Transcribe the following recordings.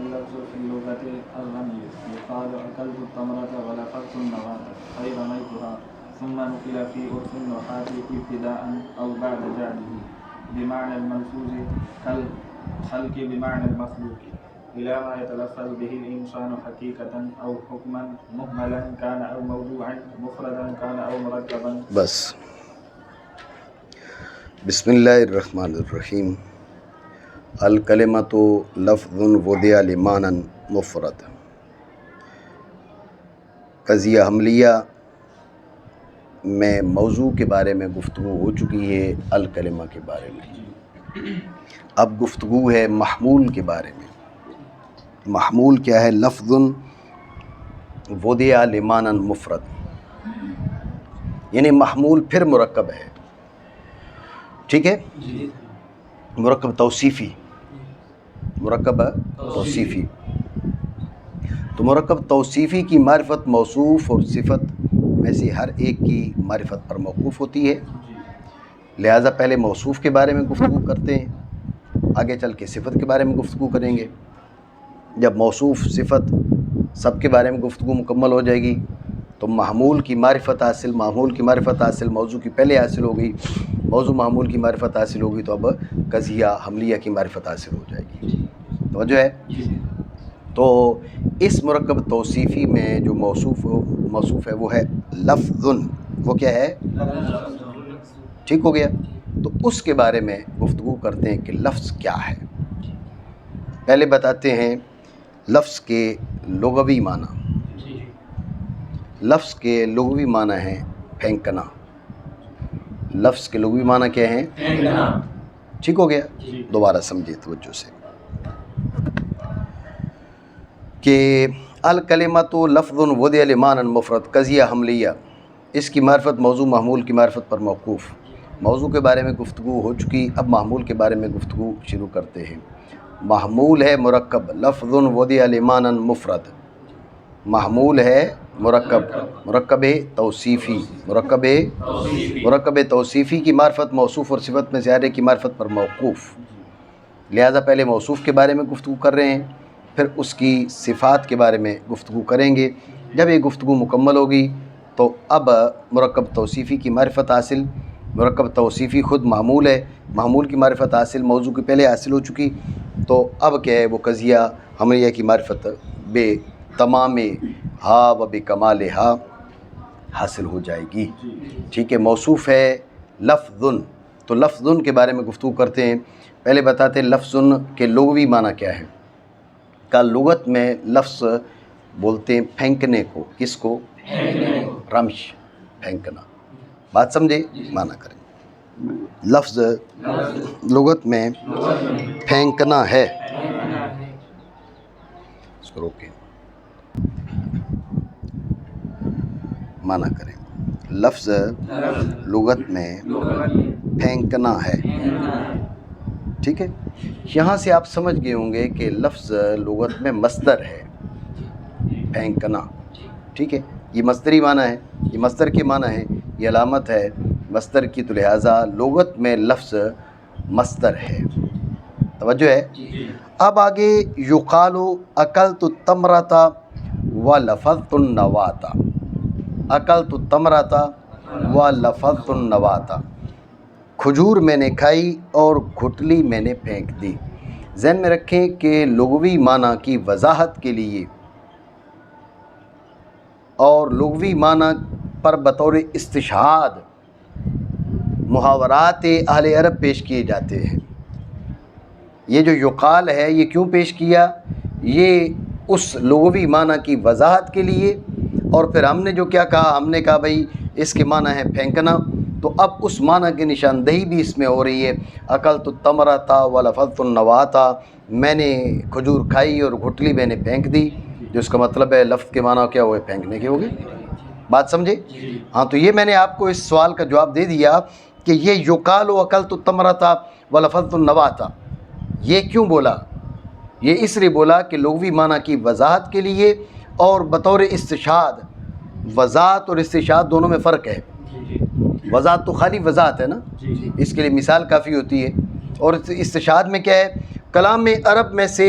اللفظ في اللغة الرمي يقال أكلت التمرة ولفظت النواة أي رميتها ثم نقل في عرف النحاة ابتداء أو بعد جعله بمعنى الملفوظ كالخلق بمعنى المخلوق إلى ما يتلفظ به الإنسان حقيقة أو حكما مهملا كان أو موضوعا مفردا كان أو مركبا. بس بسم اللہ الرحمن الرحیم. الکلمۃ لفظ وضع لمعنی مفرد. قضیہ حملیہ میں موضوع کے بارے میں گفتگو ہو چکی ہے، الکلمہ کے بارے میں. اب گفتگو ہے محمول کے بارے میں. محمول کیا ہے؟ لفظ وضع لمعنی مفرد، یعنی محمول پھر مرکب ہے. ٹھیک ہے، مرکب توصیفی، مرکب توصیفی. تو مرکب توصیفی کی معرفت موصوف اور صفت میں سے ہر ایک کی معرفت پر موقوف ہوتی ہے. لہٰذا پہلے موصوف کے بارے میں گفتگو کرتے ہیں، آگے چل کے صفت کے بارے میں گفتگو کریں گے. جب موصوف صفت سب کے بارے میں گفتگو مکمل ہو جائے گی تو محمول کی معرفت حاصل، محمول کی معرفت حاصل موضوع کی پہلے حاصل ہو گئی، موضوع محمول کی معرفت حاصل ہوگی تو اب قضیہ حملیہ کی معرفت حاصل ہو جائے گی. توجہ ہے؟ تو اس مرکب توصیفی میں جو موصوف ہے وہ ہے لفظ. وہ کیا ہے؟ ٹھیک ہو گیا. تو اس کے بارے میں گفتگو کرتے ہیں کہ لفظ کیا ہے. پہلے بتاتے ہیں لفظ کے لغوی معنی. لفظ کے لغوی معنی ہیں پھینکنا. لفظ کے لغوی معنی کیا ہیں؟ ٹھیک ہو گیا. دوبارہ سمجھیے توجہ سے کہ الکلمۃ لفظ وضع لمعنی مفرد. قضیہ حملیہ اس کی معرفت موضوع محمول کی معرفت پر موقوف. موضوع کے بارے میں گفتگو ہو چکی، اب محمول کے بارے میں گفتگو شروع کرتے ہیں. محمول ہے مرکب لفظ وضع لمعنی مفرد. محمول ہے مرکب توصیفی. مرکب توصیفی کی معرفت موصوف اور صفت میں سے ہر ایک کی معرفت پر موقوف. لہذا پہلے موصوف کے بارے میں گفتگو کر رہے ہیں، پھر اس کی صفات کے بارے میں گفتگو کریں گے. جب یہ گفتگو مکمل ہوگی تو اب مرکب توصیفی کی معرفت حاصل. مرکب توصیفی خود محمول ہے، محمول کی معرفت حاصل موضوع کی پہلے حاصل ہو چکی. تو اب کیا ہے؟ وہ قضیہ حملیہ کی معرفت بے تمام ہا و بکمال ہا حاصل ہو جائے گی. ٹھیک ہے. موصوف ہے لفظ. تو لفظ کے بارے میں گفتگو کرتے ہیں. پہلے بتاتے ہیں لفظ کے لغوی معنی کیا ہے. کا لغت میں لفظ بولتے ہیں پھینکنے کو. کس کو؟ رمش، پھینکنا. بات سمجھے؟ معنی کریں. لفظ لغت میں پھینکنا ہے. اس کو روکیں، معنی کریں. لفظ لغت میں پھینکنا ہے. ٹھیک ہے. یہاں سے آپ سمجھ گئے ہوں گے کہ لفظ لغت میں مصدر ہے پھینکنا. ٹھیک ہے. یہ مصدری معنی ہے، یہ مصدر کے معنی ہے، یہ علامت ہے مصدر کی. تو لہٰذا لغت میں لفظ مصدر ہے. توجہ ہے. اب آگے یقال اکلت التمرۃ ولفظت النواۃ. اکلت التمرۃ ولفظت النواۃ. کھجور میں نے کھائی اور گھٹلی میں نے پھینک دی. ذہن میں رکھیں کہ لغوی معنی کی وضاحت کے لیے اور لغوی معنی پر بطور استشہاد محاورات اہل عرب پیش کیے جاتے ہیں. یہ جو یقال ہے یہ کیوں پیش کیا؟ یہ اس لغوی معنی کی وضاحت کے لیے. اور پھر ہم نے جو کیا کہا، ہم نے کہا بھائی اس کے معنی ہے پھینکنا. تو اب اس معنی کی نشاندہی بھی اس میں ہو رہی ہے. اکلت التمرۃ ولفظت النواۃ. میں نے کھجور کھائی اور گھٹلی میں نے پھینک دی، جو اس کا مطلب ہے لفظ کے معنی کیا ہوئے؟ پھینکنے کے ہو گئے. بات سمجھے؟ ہاں. تو یہ میں نے آپ کو اس سوال کا جواب دے دیا کہ یہ یقال اکلت التمرۃ ولفظت النواۃ یہ کیوں بولا؟ یہ اس لیے بولا کہ لغوی معنی کی وضاحت کے لیے اور بطور استشہاد. وضاحت اور استشہاد دونوں میں فرق ہے. وضاحت تو خالی وضاحت ہے نا، اس کے لیے مثال کافی ہوتی ہے. اور استشہاد میں کیا ہے؟ کلام عرب میں سے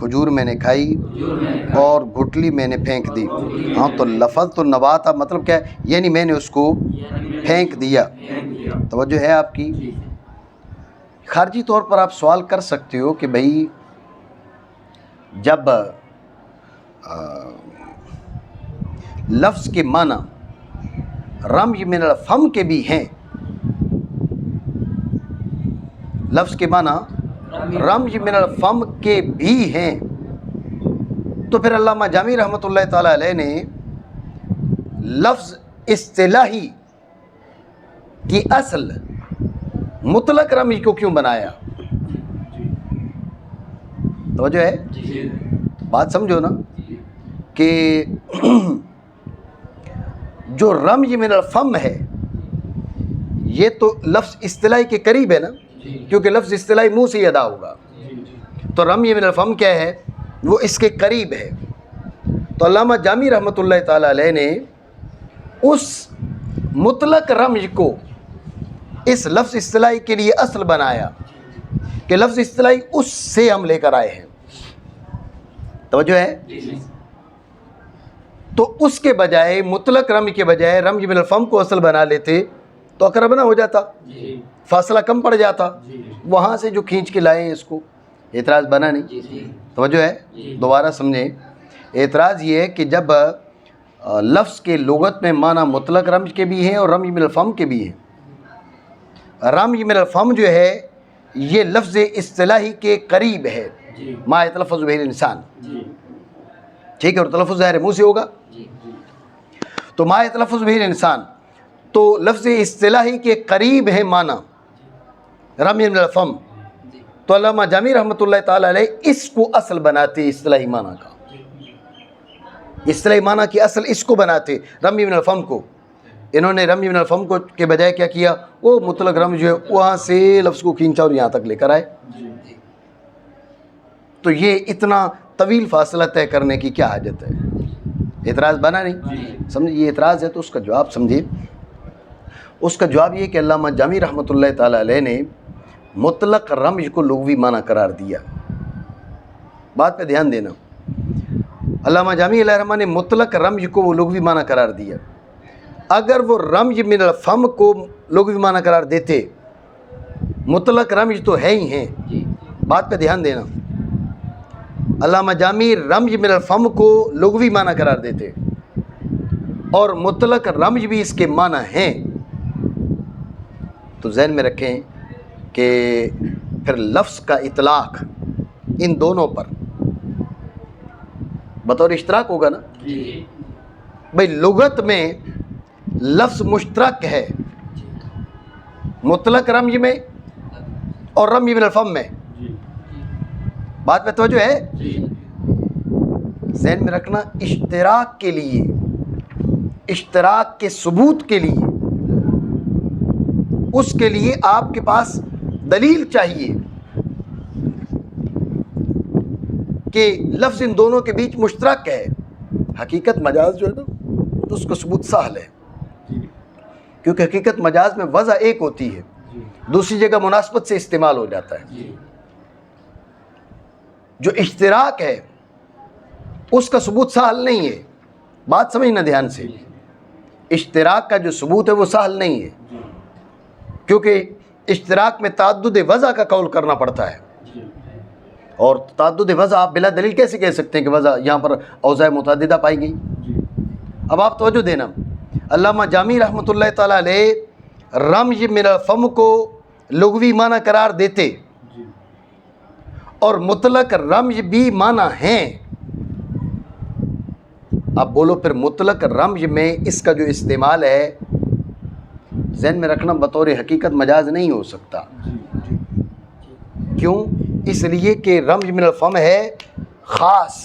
کھجور میں نے کھائی اور گھٹلی میں نے پھینک دی. ہاں تو لفظ تو نبات مطلب کیا ہے؟ یعنی میں نے اس کو پھینک دیا. توجہ ہے آپ کی؟ خارجی طور پر آپ سوال کر سکتے ہو کہ بھئی جب لفظ کے معنی رمج من الفم کے بھی ہیں، لفظ کے معنی رمج من الفم کے بھی ہیں، تو پھر علامہ جامی رحمۃ اللہ تعالی علیہ نے لفظ اصطلاحی کی اصل مطلق رمج کو کیوں بنایا؟ توجہ ہے؟ بات سمجھو نا کہ جو رمج من الفم ہے یہ تو لفظ اصطلاحی کے قریب ہے نا، کیونکہ لفظ اصطلاحی منہ سے ہی ادا ہوگا، تو رمج من الفم کیا ہے؟ وہ اس کے قریب ہے. تو علامہ جامی رحمۃ اللہ تعالی علیہ نے اس مطلق رمج کو اس لفظ اصطلاحی کے لیے اصل بنایا کہ لفظ اصطلاحی اس سے ہم لے کر آئے ہیں. توجہ ہے؟ تو اس کے بجائے مطلق رمج کے بجائے رمج من الفم کو اصل بنا لیتے تو اقرب نہ ہو جاتا، فاصلہ کم پڑ جاتا. وہاں سے جو کھینچ کے لائے اس کو اعتراض بنا نہیں. توجہ ہے؟ دوبارہ سمجھیں. اعتراض یہ ہے کہ جب لفظ کے لغت میں معنی مطلق رمج کے بھی ہیں اور رمج من الفم کے بھی ہیں. رمج من الفم جو ہے یہ لفظ اصطلاحی کے قریب ہے، ما یتلفظ بہ الانسان، ٹھیک ہے، اور تلفظ ظاہر منہ سے ہوگا. تو ما یتلفظ بہ الانسان تو لفظ اصطلاحی کے قریب ہے معنی رمج من الفم. تو علامہ جامی رحمۃ اللہ تعالی علیہ اس کو اصل بناتے اصطلاحی معنی کا، اصطلاحی معنی کی اصل اس کو بناتے رمج من الفم کو. انہوں نے رمج من الفم کو کے بجائے کیا کیا؟ وہ مطلق رمج جو ہے وہاں سے لفظ کو کھینچا اور یہاں تک لے کر آئے. تو یہ اتنا طویل فاصلہ طے کرنے کی کیا حاجت ہے؟ اعتراض بنا نہیں؟ سمجھے؟ یہ اعتراض ہے تو اس کا جواب سمجھے. اس کا جواب یہ کہ علامہ جامی رحمۃ اللہ تعالی علیہ نے مطلق رمج کو لغوی معنی قرار دیا. بات پہ دھیان دینا. علامہ جامی علیہ الرحمہ نے مطلق رمج کو وہ لغوی معنی قرار دیا. اگر وہ رمج من الفم کو لغوی معنی قرار دیتے، مطلق رمج تو ہے ہی ہیں. بات پہ دھیان دینا. علامہ جامی رمج من الفم کو لغوی معنی قرار دیتے اور مطلق رمج بھی اس کے معنی ہیں، تو ذہن میں رکھیں کہ پھر لفظ کا اطلاق ان دونوں پر بطور اشتراک ہوگا نا. بھئی لغت میں لفظ مشترک ہے مطلق رمج میں اور رمج من الفم میں. بات پہ توجہ ہے؟ ذہن میں رکھنا اشتراک کے لیے، اشتراک کے ثبوت کے لیے، اس کے لیے آپ کے پاس دلیل چاہیے کہ لفظ ان دونوں کے بیچ مشترک ہے. حقیقت مجاز جو ہے نا تو اس کو ثبوت سہل ہے، کیونکہ حقیقت مجاز میں وضع ایک ہوتی ہے، دوسری جگہ مناسبت سے استعمال ہو جاتا ہے. جو اشتراک ہے اس کا ثبوت سہل نہیں ہے. بات سمجھنا دھیان سے. اشتراک کا جو ثبوت ہے وہ سہل نہیں ہے، کیونکہ اشتراک میں تعدد وضع کا قول کرنا پڑتا ہے، اور تعدد وضع آپ بلا دلیل کیسے کہہ سکتے ہیں کہ وضع یہاں پر اوضاع متعددہ پائی گئی. اب آپ توجہ دینا. علامہ جامی رحمۃ اللہ تعالی علیہ رمج من الفم کو لغوی معنی قرار دیتے اور مطلق رمج بھی معنی ہیں. اب بولو پھر مطلق رمج میں اس کا جو استعمال ہے ذہن میں رکھنا بطور حقیقت مجاز نہیں ہو سکتا. کیوں؟ اس لیے کہ رمج من الفم ہے خاص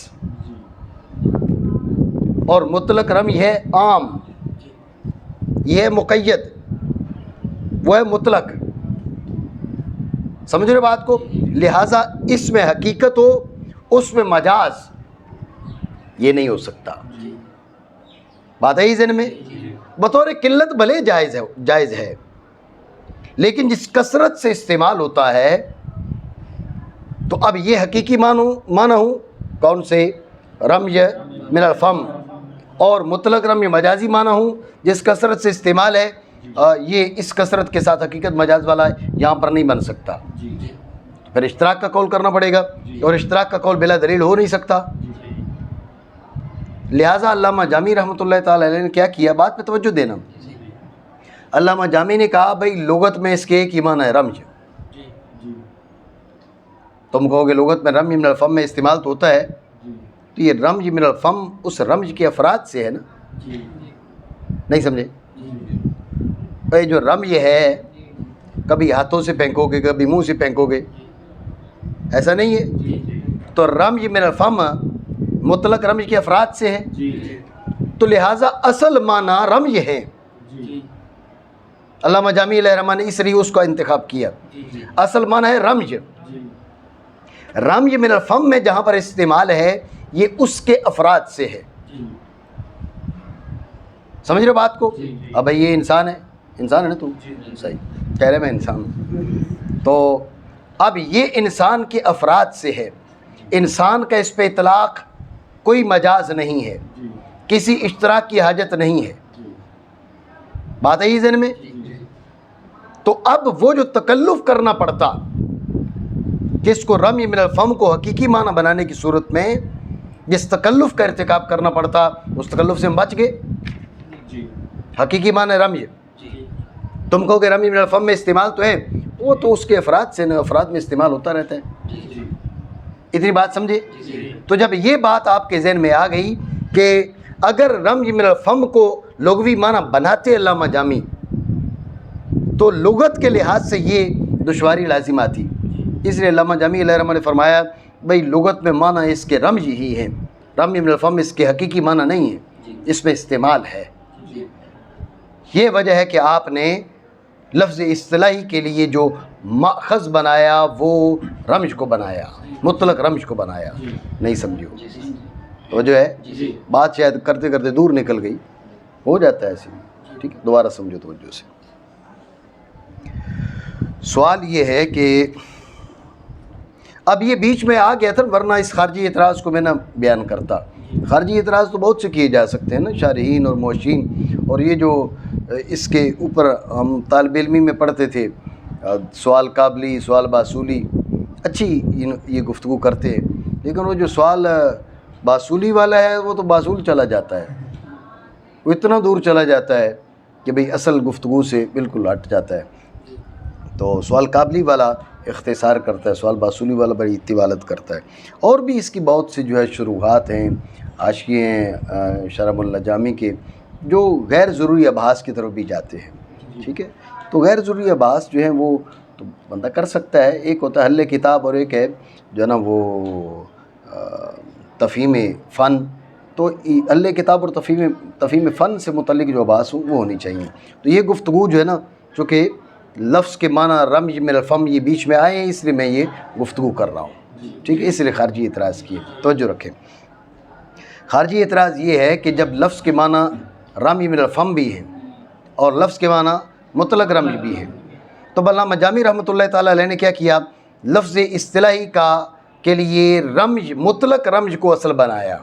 اور مطلق رمج ہے عام. یہ ہے مقید، وہ ہے مطلق. سمجھ رہے بات کو؟ لہٰذا اس میں حقیقت ہو اس میں مجاز یہ نہیں ہو سکتا. بات ہے ہی ذہن میں. بطور قلت بھلے جائز ہے، لیکن جس کثرت سے استعمال ہوتا ہے تو اب یہ حقیقی معنی ہوں کون سے؟ رمج من الفم، اور مطلق رمج مجازی معنی ہوں جس کثرت سے استعمال ہے، یہ اس کثرت کے ساتھ حقیقت مجاز والا ہے، یہاں پر نہیں بن سکتا، پھر اشتراک کا قول کرنا پڑے گا، اور اشتراک کا قول بلا دلیل ہو نہیں سکتا۔ لہٰذا علامہ جامی رحمۃ اللہ تعالی علیہ نے کیا کیا، بات پہ توجہ دینا۔ علامہ جامی نے کہا بھائی لغت میں اس کے ایک ہی معنی ہے رمج۔ تم کہو گے لغت میں رمج من الفم میں استعمال تو ہوتا ہے، تو یہ رمج من الفم اس رمج کے افراد سے ہے نا، نہیں سمجھے؟ بھائی جو رمج ہے کبھی ہاتھوں سے پھینکو گے کبھی منہ سے پھینکو گے، ایسا نہیں ہے، تو رمج من الفم مطلق رمج کے افراد سے ہے، تو لہٰذا اصل معنی رمج ہے۔ علامہ جامی علیہ الرحمہ نے اس لیے اس کا انتخاب کیا، اصل معنی ہے رمج۔ رمج من الفم میں جہاں پر استعمال ہے یہ اس کے افراد سے ہے، سمجھ رہے بات کو؟ اب یہ انسان ہے نا، تم صحیح کہہ رہے میں انسان ہوں، تو اب یہ انسان کے افراد سے ہے، انسان کا اس پہ اطلاق کوئی مجاز نہیں ہے، کسی اشتراک کی حاجت نہیں ہے، بات ہے ہی ذہن میں؟ تو اب وہ جو تکلف کرنا پڑتا جس کو رمی من الفم کو حقیقی معنی بنانے کی صورت میں جس تکلف کا ارتکاب کرنا پڑتا، اس تکلف سے ہم بچ گئے۔ حقیقی معنی رمی، تم کہو کہ رمی من الفم میں استعمال تو ہے، وہ تو اس کے افراد سے افراد میں استعمال ہوتا رہتا ہے، اتنی بات سمجھے؟ تو جب یہ بات آپ کے ذہن میں آ گئی کہ اگر رمج من الفم کو لغوی معنی بناتے علامہ جامی تو لغت کے لحاظ سے یہ دشواری لازم آتی، اس لیے علامہ جامی علیہ الرحمہ نے فرمایا بھئی لغت میں معنی اس کے رمج ہی ہے، رمج من الفم اس کے حقیقی معنی نہیں ہے، اس میں استعمال ہے۔ یہ وجہ ہے کہ آپ نے لفظ اصطلاحی کے لیے جو ماخذ بنایا وہ رمج کو بنایا، مطلق رمج کو بنایا، نہیں سمجھو؟ توجہ ہے؟ بات شاید کرتے کرتے دور نکل گئی، ہو جاتا ہے ایسے، ٹھیک ہے، دوبارہ سمجھو توجہ سے۔ سوال یہ ہے کہ اب یہ بیچ میں آ گیا تھا، ورنہ اس خارجی اعتراض کو میں نہ بیان کرتا۔ خارجی اعتراض تو بہت سے کیے جا سکتے ہیں نا، شارحین اور موشین، اور یہ جو اس کے اوپر ہم طالب علمی میں پڑھتے تھے، سوال قابلی، سوال باصولی، اچھی یہ گفتگو کرتے ہیں، لیکن وہ جو سوال باصولی والا ہے وہ تو باصول چلا جاتا ہے، وہ اتنا دور چلا جاتا ہے کہ بھئی اصل گفتگو سے بالکل ہٹ جاتا ہے۔ تو سوال قابلی والا اختصار کرتا ہے، سوال باصولی والا بڑی طوالت کرتا ہے، اور بھی اس کی بہت سی جو ہے شروحات ہیں، حاشیے ہیں شرح اللہ جامی کے، جو غیر ضروری ابحاث کی طرف بھی جاتے ہیں، ٹھیک ہے؟ تو غیر ضروری ابحاث جو ہیں وہ تو بندہ کر سکتا ہے، ایک ہوتا ہے حل کتاب اور ایک ہے جو ہے نا وہ تفہیم فن، تو حل کتاب اور تفہیم فن سے متعلق جو ابحاث ہوں وہ ہونی چاہیے۔ تو یہ گفتگو جو ہے نا، چونکہ لفظ کے معنی رمج من الفم یہ بیچ میں آئے ہیں، اس لیے میں یہ گفتگو کر رہا ہوں، ٹھیک ہے؟ اس لیے خارجی اعتراض کیے، توجہ رکھیں۔ خارجی اعتراض یہ ہے کہ جب لفظ کے معنی رمج من الفم بھی ہے اور لفظ کے معنی مطلق رمج بھی ہے، تو علامہ جامی رحمۃ اللہ تعالی علیہ نے کیا کیا، لفظ اصطلاحی کے لیے رمج مطلق رمج کو اصل بنایا،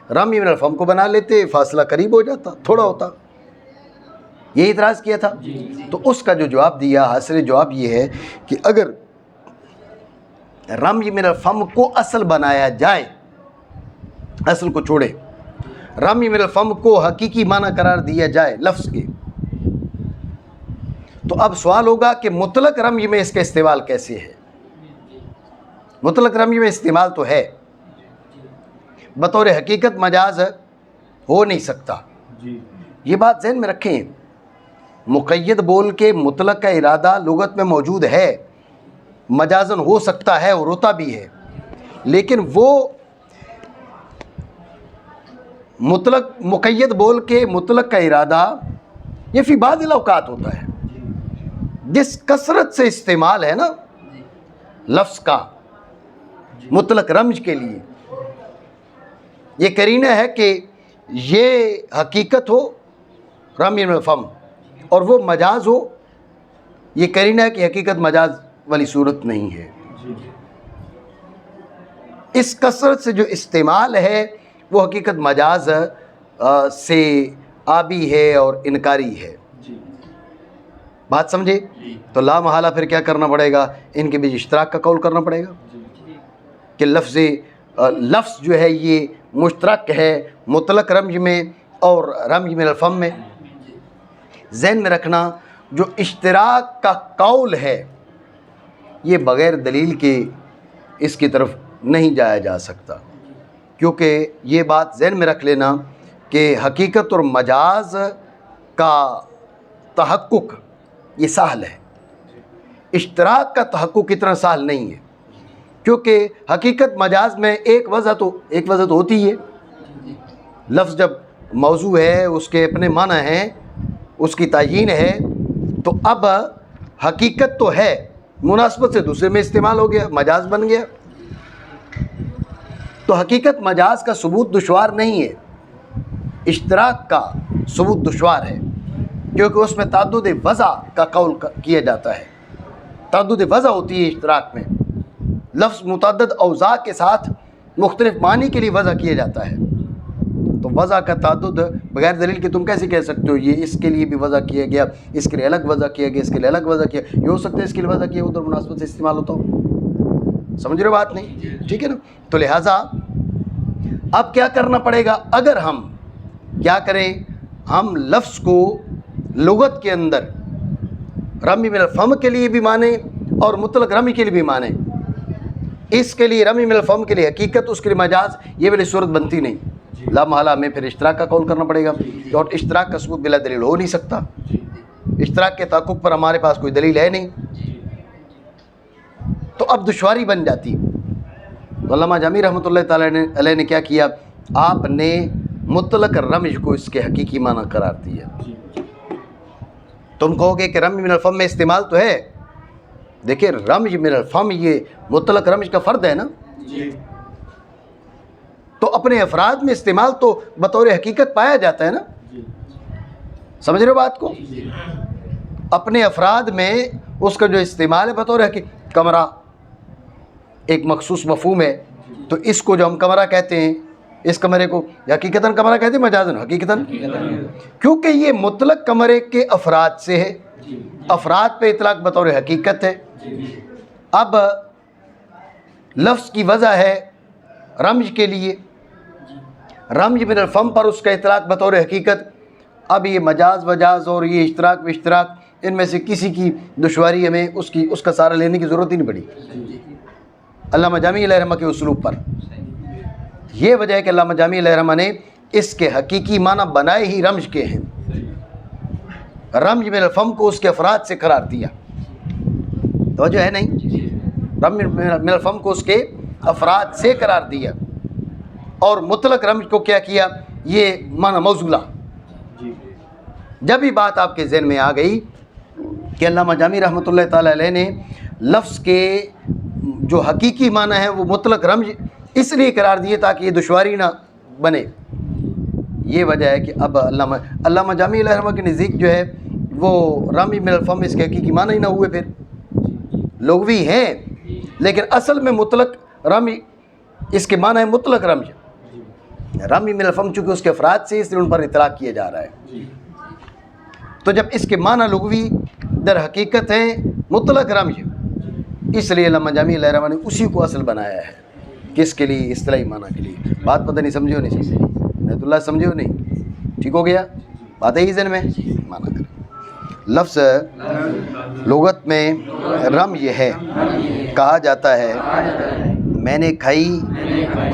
رمج من الفم کو بنا لیتے، فاصلہ قریب ہو جاتا، تھوڑا ہوتا، یہ اعتراض کیا تھا۔ تو اس کا جو جواب دیا، حاصل جواب یہ ہے کہ اگر رمج من الفم کو اصل بنایا جائے، اصل کو چھوڑے، رمج من الفم کو حقیقی معنی قرار دیا جائے لفظ کے، تو اب سوال ہوگا کہ مطلق رمج میں اس کا استعمال کیسے ہے؟ مطلق رمج میں استعمال تو ہے، بطور حقیقت مجاز ہو نہیں سکتا، یہ بات ذہن میں رکھیں۔ مقید بول کے مطلق کا ارادہ لغت میں موجود ہے، مجازن ہو سکتا ہے اور ہوتا بھی ہے، لیکن وہ مطلق مقید بول کے مطلق کا ارادہ یہ فی بعض الاوقات ہوتا ہے، جس کثرت سے استعمال ہے نا لفظ کا مطلق رمج کے لیے، یہ قرینہ ہے کہ یہ حقیقت ہو رمج من الفم اور وہ مجاز ہو، یہ قرینہ ہے کہ حقیقت مجاز والی صورت نہیں ہے، اس کثرت سے جو استعمال ہے وہ حقیقت مجاز سے آبی ہے اور انکاری ہے. بات سمجھے؟ تو لا محالہ پھر کیا کرنا پڑے گا؟ ان کے بیچ اشتراک کا قول کرنا پڑے گا کہ لفظ جو ہے یہ مشترک ہے مطلق رمز میں اور رمز من الفم میں. ذہن میں رکھنا جو اشتراک کا قول ہے یہ بغیر دلیل کے اس کی طرف نہیں جایا جا سکتا، کیونکہ یہ بات ذہن میں رکھ لینا کہ حقیقت اور مجاز کا تحقق یہ سہل ہے، اشتراک کا تحقق اتنا سہل نہیں ہے، کیونکہ حقیقت مجاز میں ایک وجہ تو ہوتی ہے. لفظ جب موضوع ہے اس کے اپنے معنی ہیں، اس کی تعیین ہے، تو اب حقیقت تو ہے، مناسبت سے دوسرے میں استعمال ہو گیا، مجاز بن گیا. تو حقیقت مجاز کا ثبوت دشوار نہیں ہے، اشتراک کا ثبوت دشوار ہے، کیونکہ اس میں تعدد وضع کا قول کیا جاتا ہے. تعدد وضع ہوتی ہے اشتراک میں، لفظ متعدد اوضاع کے ساتھ مختلف معنی کے لیے وضع کیا جاتا ہے. تو وضع کا تعدد بغیر دلیل کے تم کیسے کہہ سکتے ہو یہ اس کے لیے بھی وضع کیا گیا، اس کے لیے الگ وضع کیا گیا، اس کے لیے الگ وضع کیا؟ یہ ہو سکتا ہے اس کے لیے وضع کیا ادھر مناسبت سے استعمال ہوتا ہو. سمجھ رہے ہو بات نہیں؟ ٹھیک ہے نا. تو لہٰذا اب کیا کرنا پڑے گا؟ اگر ہم کیا کریں، ہم لفظ کو لغت کے اندر رمی من الفم کے لیے بھی مانیں اور مطلق رمی کے لیے بھی مانیں. اس کے لیے رمی من الفم کے لیے حقیقت، اس کے لیے مجاز، یہ والی صورت بنتی نہیں. لا محالہ میں پھر اشتراک کا قول کرنا پڑے گا، اور اشتراک کا ثبوت بلا دلیل ہو نہیں سکتا. اشتراک کے تحقق پر ہمارے پاس کوئی دلیل ہے نہیں، تو اب دشواری بن جاتی. تو علامہ جامی رحمۃ اللہ تعالیٰ علیہ نے کیا کیا؟ آپ نے مطلق رمز کو اس کے حقیقی معنی قرار دیا. تم کہو گے کہ رمز من الفم میں استعمال تو ہے، دیکھیں رمز من الفم یہ مطلق رمز کا فرد ہے نا، تو اپنے افراد میں استعمال تو بطور حقیقت پایا جاتا ہے نا. سمجھ رہے ہو بات کو؟ اپنے افراد میں اس کا جو استعمال ہے بطور حقیقت، کمرہ ایک مخصوص مفہوم ہے، تو اس کو جو ہم کمرہ کہتے ہیں، اس کمرے کو حقیقتاً کمرہ کہتے ہیں مجازاً حقیقتاً، کیونکہ یہ مطلق کمرے کے افراد سے ہے، افراد پہ اطلاق بطور حقیقت ہے. اب لفظ کی وضع ہے رمز کے لیے، رمز من الفم پر اس کا اطلاق بطور حقیقت. اب یہ مجاز وجاز اور یہ اشتراک و اشتراک، ان میں سے کسی کی دشواری ہمیں اس کا سارا لینے کی ضرورت ہی نہیں پڑی علامہ جامی علیہ رحمہ کے اسلوب پر. یہ وجہ ہے کہ علامہ جامی علیہ رحمہ نے اس کے حقیقی معنی بنائے ہی رمز کے ہیں، رمز من الفم کو اس کے افراد سے قرار دیا. توجہ ہے نہیں؟ رمز من الفم کو اس کے افراد سے قرار دیا، اور مطلق رمز کو کیا کیا؟ یہ معنی موصولہ. جب یہ بات آپ کے ذہن میں آ گئی کہ علامہ جامی رحمۃ اللہ تعالیٰ علیہ نے لفظ کے جو حقیقی معنی ہے وہ مطلق رمز اس لیے قرار دیے تاکہ یہ دشواری نہ بنے، یہ وجہ ہے کہ اب علامہ جامی علیہ رحمہ کے نزدیک جو ہے وہ رمز من الفم اس کے حقیقی معنی ہی نہ ہوئے، پھر لغوی ہیں لیکن اصل میں مطلق رمز اس کے معنی ہے مطلق رمز. رمز من الفم چونکہ اس کے افراد سے اس لیے ان پر اطلاق کیا جا رہا ہے، تو جب اس کے معنی لغوی در حقیقت ہیں مطلق رمز، اس لیے علامہ جامی علیہ رحمہ نے اسی کو اصل بنایا ہے. کس کے لیے؟ اصطلاحی معنی کے لیے. بات پتہ نہیں سمجھے ہو نہیں؟ رحمۃ اللہ سمجھے ہو نہیں؟ ٹھیک ہو گیا؟ بات ہے ہی ذہن میں معنی کریں. لفظ لغت میں رم یہ ہے، کہا جاتا ہے میں نے کھائی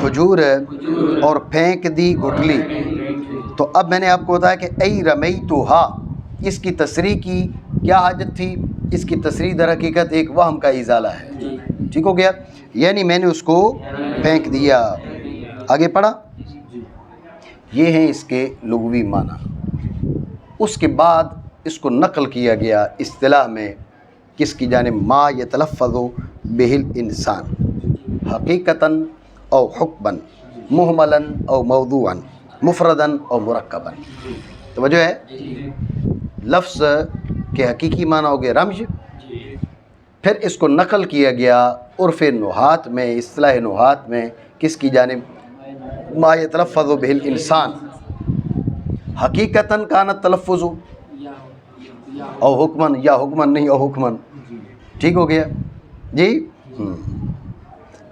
کھجور اور پھینک دی گٹلی. تو اب میں نے آپ کو بتایا کہ ای رمیتھا، اس کی تصریح کی کیا حاجت تھی؟ اس کی تصریح در حقیقت ایک وہم کا ازالہ ہے. ٹھیک ہو گیا؟ یعنی میں نے اس کو پھینک دیا. آگے پڑھا، یہ ہیں اس کے لغوی معنی. اس کے بعد اس کو نقل کیا گیا اصطلاح میں کس کی جانب؟ ما یتلفظ بہ الانسان حقیقتاً او حکماً، محملاً او موضوعاً، مفرداً او مرکباً. توجہ ہے؟ لفظ کے حقیقی معنی ہو گئے رمز، پھر اس کو نقل کیا گیا عرف نحات میں، اصطلاح نحات میں کس کی جانب؟ ما یتلفظ بہ الانسان حقیقتاً کانت تلفظ او حکمن، یا حکمن نہیں او حکمن. ٹھیک ہو گیا جی.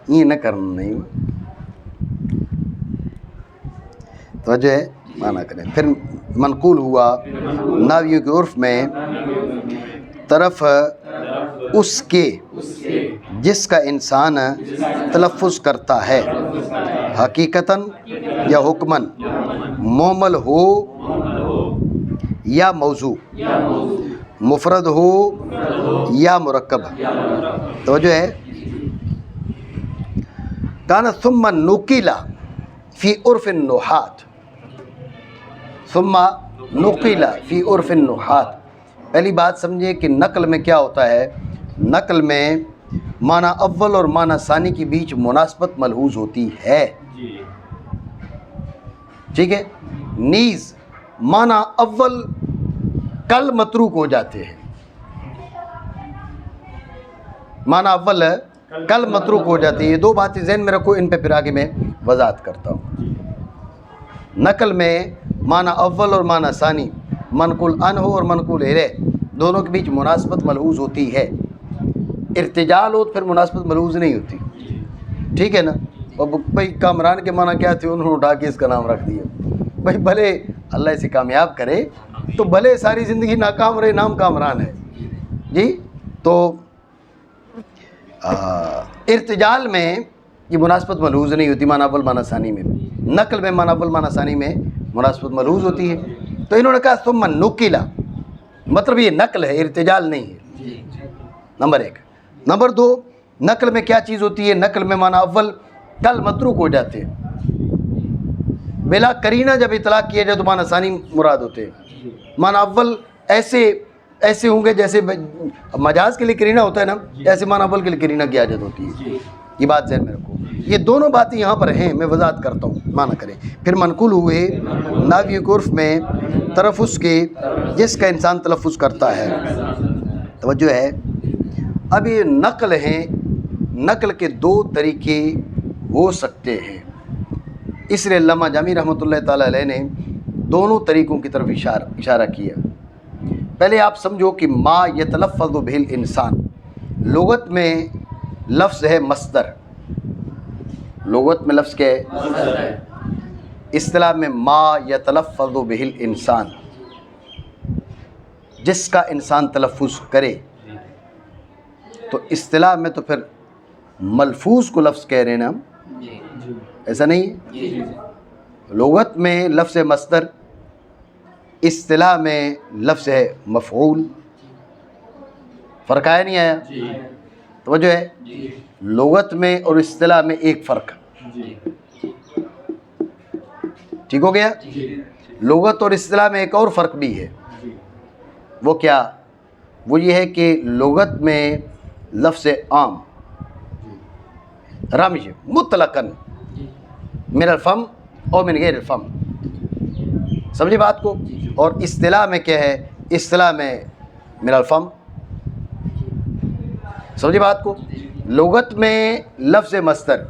یہ نہ کرنا نہیں توجہ ہے، مانا کریں. پھر منقول ہوا ناویوں کے عرف میں طرف اس کے جس کا انسان تلفظ کرتا ہے، حقیقتاً یا حکماً، مومل ہو یا موضوع، مفرد ہو یا مرکب. توجہ ہے. کانا ثم نقل فی عرف النحات، ثم نقل فی عرف النحات. پہلی بات سمجھے کہ نقل میں کیا ہوتا ہے. نقل میں معنی اول اور معنی ثانی کے بیچ مناسبت ملحوظ ہوتی ہے. ٹھیک ہے. نیز معنی اول کل متروک ہو جاتے ہیں. معنی اول کل متروک ہو جاتی ہے. یہ دو باتیں ذہن میں رکھو، ان پہ پھر آگے میں وضاحت کرتا ہوں. نقل میں معنی اول اور معنی ثانی، منقول عنہ اور منقول الیہ، دونوں کے بیچ مناسبت ملحوظ ہوتی ہے. ارتجال ہو تو پھر مناسبت ملحوظ نہیں ہوتی. ٹھیک ہے نا. اور بھائی کامران کے معنی کیا تھے، انہوں نے اٹھا کے اس کا نام رکھ دیا. بھائی بھلے اللہ اسے کامیاب کرے تو بھلے ساری زندگی ناکام رہے، نام کامران ہے جی. تو ارتجال میں یہ مناسبت ملحوظ نہیں ہوتی معنی اول معنی ثانی میں. نقل میں معنی اول معنی ثانی میں مناسبت ملحوظ ہوتی ہے. تو انہوں نے کہا ثم نقل، مطلب یہ نقل ہے، ارتجال نہیں ہے. نمبر ایک. نمبر دو، نقل میں کیا چیز ہوتی ہے؟ نقل میں معنی اول کل متروک ہو جاتے ہیں. بلا قرینہ جب اطلاق کیا جائے تو معنی ثانی مراد ہوتے ہیں. معنی اول ایسے ہوں گے جیسے مجاز کے لیے قرینہ ہوتا ہے نا، ایسے معنی اول کے لیے قرینہ کی حاجت ہوتی ہے. یہ بات ذہن میں رکھو. یہ دونوں باتیں یہاں پر ہیں، میں وضاحت کرتا ہوں، معنی کریں. پھر منقول ہوئے ناوی کے عرف میں طرف اس کے جس کا انسان تلفظ کرتا ہے. توجہ ہے. اب یہ نقل ہیں، نقل کے دو طریقے ہو سکتے ہیں. اس لیے علامہ جامی رحمۃ اللہ تعالیٰ علیہ نے دونوں طریقوں کی طرف اشارہ کیا. پہلے آپ سمجھو کہ ما یتلفظ بہ الانسان لغت میں لفظ ہے مصدر. لغت میں لفظ کیا ہے؟ اصطلاح میں ما یتلفظ بہ الانسان، جس کا انسان تلفظ کرے. تو اصطلاح میں تو پھر ملفوظ کو لفظ کہہ رہے ہیں نا، ایسا نہیں ہے. لغت میں لفظ مصدر، اصطلاح میں لفظ ہے مفعول. فرق آیا نہیں آیا؟ توجہ ہے. لغت میں اور اصطلاح میں ایک فرق. ٹھیک ہو گیا. لغت اور اصطلاح میں ایک اور فرق بھی ہے. وہ کیا؟ وہ یہ ہے کہ لغت میں لفظ عام رمز مطلقاً من الفم اور من غیر الفم، سمجھے بات کو. اور اصطلاح میں کیا ہے؟ اصطلاح میں من الفم، سمجھے بات کو. لغت میں لفظ مصدر،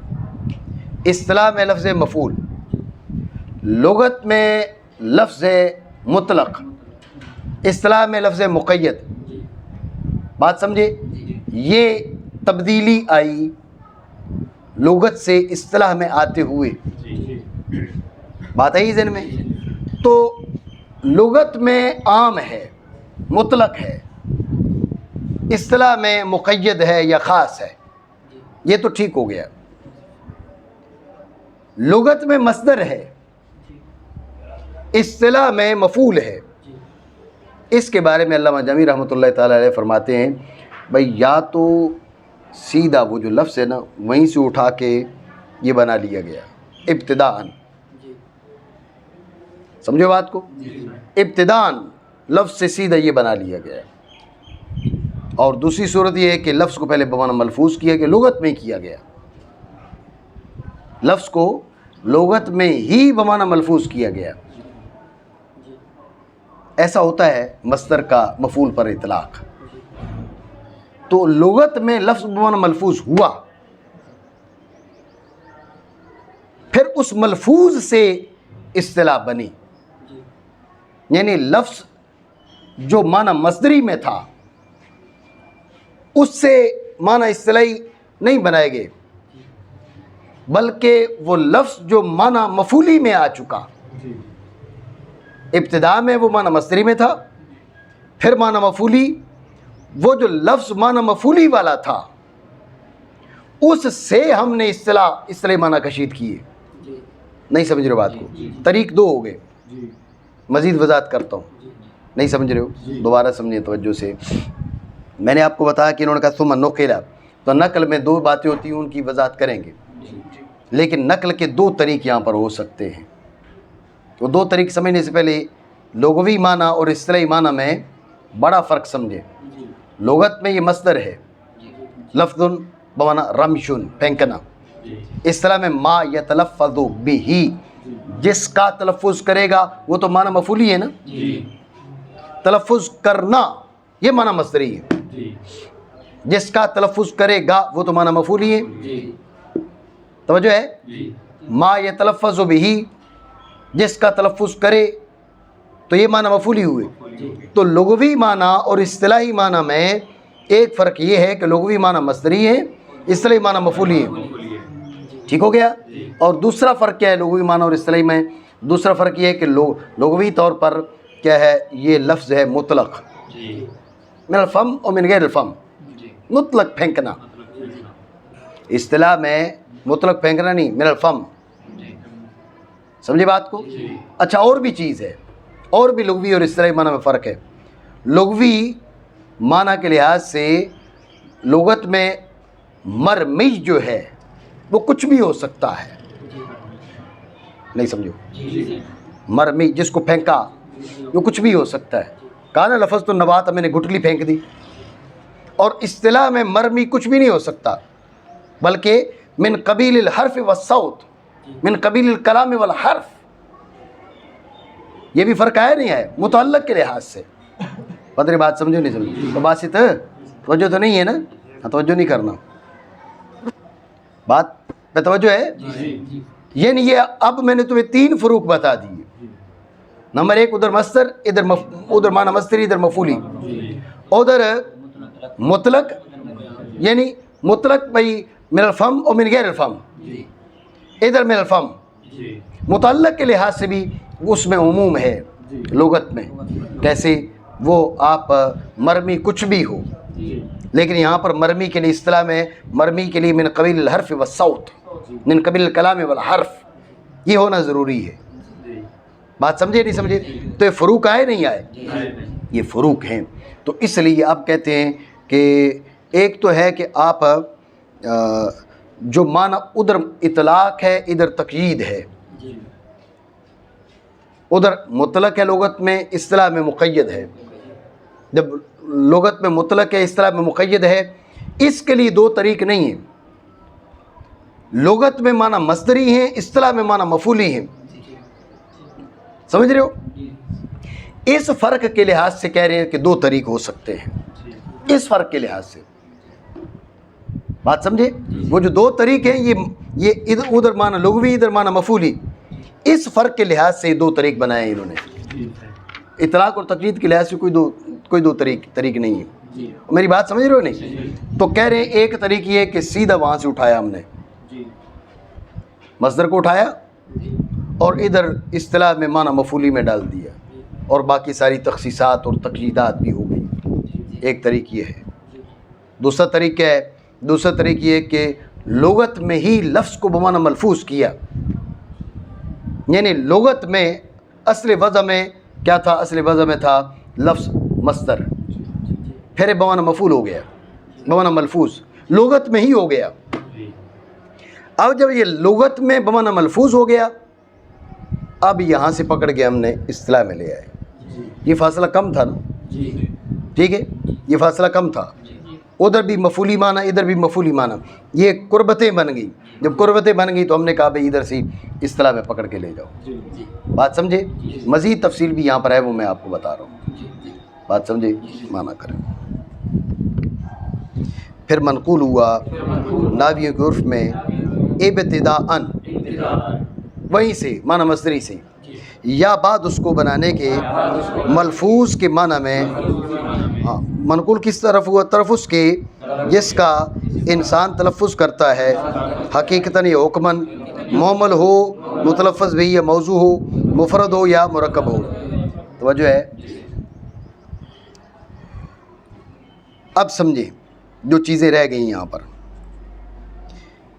اصطلاح میں لفظ مفعول. لغت میں لفظ مطلق، اصطلاح میں لفظ مقید. بات سمجھے. یہ تبدیلی آئی لغت سے اصطلاح میں آتے ہوئے. بات آئی ذہن میں. تو لغت میں عام ہے، مطلق ہے، اصطلاح میں مقید ہے یا خاص ہے. یہ تو ٹھیک ہو گیا. لغت میں مصدر ہے، اصطلاح میں مفعول ہے. اس کے بارے میں علامہ جامی رحمۃ اللہ تعالیٰ علیہ فرماتے ہیں بھائی یا تو سیدھا وہ جو لفظ ہے نا وہیں سے اٹھا کے یہ بنا لیا گیا ابتداءً. سمجھو بات کو. ابتداءً لفظ سے سیدھا یہ بنا لیا گیا. اور دوسری صورت یہ ہے کہ لفظ کو پہلے بمعنی ملفوظ کیا گیا، لغت میں کیا گیا. لفظ کو لغت میں ہی بمعنی ملفوظ کیا گیا. ایسا ہوتا ہے مصدر کا مفعول پر اطلاق. تو لغت میں لفظ بمعنی ملفوظ ہوا، پھر اس ملفوظ سے اصطلاح بنی، یعنی لفظ جو معنی مصدری میں تھا اس سے معنی اصطلاحی نہیں بنائے گئے، بلکہ وہ لفظ جو معنی مفعولی میں آ چکا، ابتدا میں وہ معنی مصدری میں تھا، پھر معنی مفعولی، وہ جو لفظ معنی مفعولی والا تھا اس سے ہم نے اصطلاحی معنی کشید کیے۔ نہیں سمجھ رہے ہو بات کو؟ طریق دو ہو گئے، مزید وضاحت کرتا ہوں، نہیں سمجھ رہے ہو؟ دوبارہ سمجھیں توجہ سے۔ میں نے آپ کو بتایا کہ انہوں نے کہا ثم نقل، تو نقل میں دو باتیں ہوتی ہیں، ان کی وضاحت کریں گے، لیکن نقل کے دو طریق یہاں پر ہو سکتے ہیں۔ وہ دو طریق سمجھنے سے پہلے لغوی معنی اور اصطلاحی معنی میں بڑا فرق سمجھے۔ لغت میں یہ مصدر ہے، لفظ بمعنی رمشن، پھینکنا۔ اصطلاح میں ما یتلفظ بہ، جس کا تلفظ کرے گا، وہ تو معنی مفعولی ہے نا، تلفظ کرنا یہ معنی مصدری ہے، جس کا تلفظ کرے گا وہ تو معنی مفعولی ہے، توجہ ہے؟ ما یتلفظ بہ، جس کا تلفظ کرے تو یہ معنی مفعولی ہوئے۔ تو لغوی معنی اور اصطلاحی معنی میں ایک فرق یہ ہے کہ لغوی معنی مصدری ہے، اصطلاحی معنی مفعولی ہے، ٹھیک ہو گیا؟ اور دوسرا فرق کیا ہے لغوی معنی اور اصطلاحی میں؟ دوسرا فرق یہ ہے کہ لغوی طور پر کیا ہے، یہ لفظ ہے مطلق، من الفم اور من غیر الفم، مطلق پھینکنا۔ اصطلاح میں مطلق پھینکنا نہیں، من الفم، سمجھے بات کو؟ اچھا، اور بھی چیز ہے، اور بھی لغوی اور اصطلاحی معنی میں فرق ہے۔ لغوی معنی کے لحاظ سے لغت میں مرمی جو ہے وہ کچھ بھی ہو سکتا ہے، نہیں سمجھو؟ مرمی جس کو پھینکا وہ کچھ بھی ہو سکتا ہے، کہا نا لفظ تو نبات، میں نے گٹلی پھینک دی۔ اور اصطلاح میں مرمی کچھ بھی نہیں ہو سکتا، بلکہ من قبیل الحرف والصوت، من قبیل الکلام والحرف۔ یہ بھی فرق آیا نہیں ہے متعلق کے لحاظ سے؟ پتہ نہیں بات سمجھو نہیں سمجھو؟ تو بات توجہ تو نہیں ہے نا؟ توجہ نہیں کرنا، بات پہ توجہ ہے؟ یعنی یہ اب میں نے تمہیں تین فروق بتا دیے۔ نمبر ایک، ادھر مصدر، ادھر معنی مصدری، ادھر مفعولی، ادھر مطلق، یعنی مطلق بھائی من الفم اور من غیر الفم، ادھر من الفم۔ متعلق کے لحاظ سے بھی اس میں عموم ہے لغت میں، کیسے؟ وہ آپ مرمی کچھ بھی ہو، لیکن یہاں پر مرمی کے لیے اصطلاح میں مرمی کے لیے من قبیل الحرف والصوت، من قبیل الکلام والحرف، یہ ہونا ضروری ہے۔ بات سمجھے نہیں سمجھے؟ تو یہ فروق آئے نہیں آئے؟ یہ فروق ہیں۔ تو اس لیے آپ کہتے ہیں کہ ایک تو ہے کہ آپ جو معنی ادھر اطلاق ہے، ادھر تقیید ہے، ادھر مطلق ہے لغت میں، اصطلاح میں مقید ہے۔ جب لغت میں مطلق ہے، اصطلاح میں مقید ہے، اس کے لیے دو طریق نہیں ہیں، لغت میں معنی مصدری ہیں، اصطلاح میں معنی مفعولی ہیں، سمجھ رہے ہو؟ اس فرق کے لحاظ سے کہہ رہے ہیں کہ دو طریق ہو سکتے ہیں، اس فرق کے لحاظ سے بات سمجھے؟ وہ جو دو طریق ہیں، یہ ادھر معنی لغوی، ادھر معنی مفعولی، اس فرق کے لحاظ سے دو طریق بنائے ہیں انہوں نے۔ اطلاق اور تقیید کے لحاظ سے کوئی دو طریق نہیں ہے۔ میری بات سمجھ رہے ہو نہیں؟ تو کہہ رہے ہیں ایک طریق یہ ہے کہ سیدھا وہاں سے اٹھایا ہم نے، مصدر کو اٹھایا اور ادھر اصطلاح میں معنی مفعولی میں ڈال دیا، اور باقی ساری تخصیصات اور تقییدات بھی ہو گئی۔ ایک طریق یہ ہے۔ دوسرا طریق کیا ہے؟ دوسرا طریق یہ ہے کہ لغت میں ہی لفظ کو بمعنی ملفوظ کیا، یعنی لغت میں اصل وضع میں کیا تھا؟ اصل وضع میں تھا لفظ مصدر، پھر بمعنی مفعول ہو گیا، بمعنی ملفوظ لغت میں ہی ہو گیا۔ اب جب یہ لغت میں بمعنی ملفوظ ہو گیا، اب یہاں سے پکڑ کے ہم نے اصطلاح میں لے آئے۔ یہ فاصلہ کم تھا نا؟ ٹھیک ہے، یہ فاصلہ کم تھا، ادھر بھی مفعولی معنی، ادھر بھی مفعولی معنی، یہ قربتیں بن گئی۔ جب قربتیں بن گئی تو ہم نے کہا بھائی ادھر سے اصطلاح میں پکڑ کے لے جاؤ۔ بات سمجھے؟ مزید تفصیل بھی یہاں پر ہے، وہ میں آپ کو بتا رہا ہوں، بات سمجھے؟ معنی کریں۔ پھر منقول ہوا ناویوں کے عرف میں ابتداءً، وہیں سے معنی مصدری سے، یا بعد اس کو بنانے کے ملفوظ کے معنی میں، ہاں منقول کس طرف ہوا؟ طرف اس کے جس کا انسان تلفظ کرتا ہے، حقیقتاً یا حکماً، معمل ہو متلفظ بھی یا موضوع ہو، مفرد ہو یا مرکب ہو۔ توجہ ہے؟ اب سمجھیں جو چیزیں رہ گئی یہاں پر،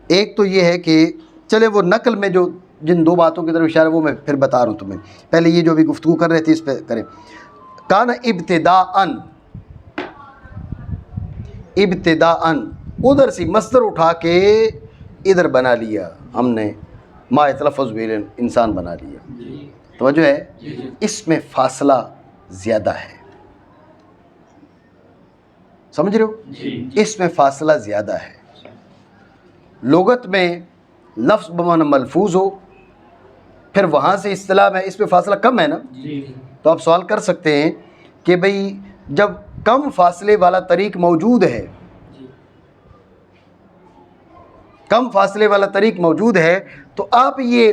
ایک تو یہ ہے کہ چلے وہ نقل میں جو جن دو باتوں کی طرف اشارہ وہ میں پھر بتا رہا ہوں تمہیں، پہلے یہ جو بھی گفتگو کر رہے تھے اس پہ کریں۔ کان ابتداءً، ابتداءً ادھر سے مصدر اٹھا کے ادھر بنا لیا ہم نے، ما یتلفظ به انسان بنا لیا۔ توجہ ہے؟ اس میں فاصلہ زیادہ ہے، سمجھ رہے ہو؟ اس میں فاصلہ زیادہ ہے۔ لغت میں لفظ بمعنی ملفوظ ہو، پھر وہاں سے اصطلاح میں اس میں فاصلہ کم ہے نا، تو آپ سوال کر سکتے ہیں کہ بھئی جب کم فاصلے والا طریق موجود ہے، کم فاصلے والا طریق موجود ہے، تو آپ یہ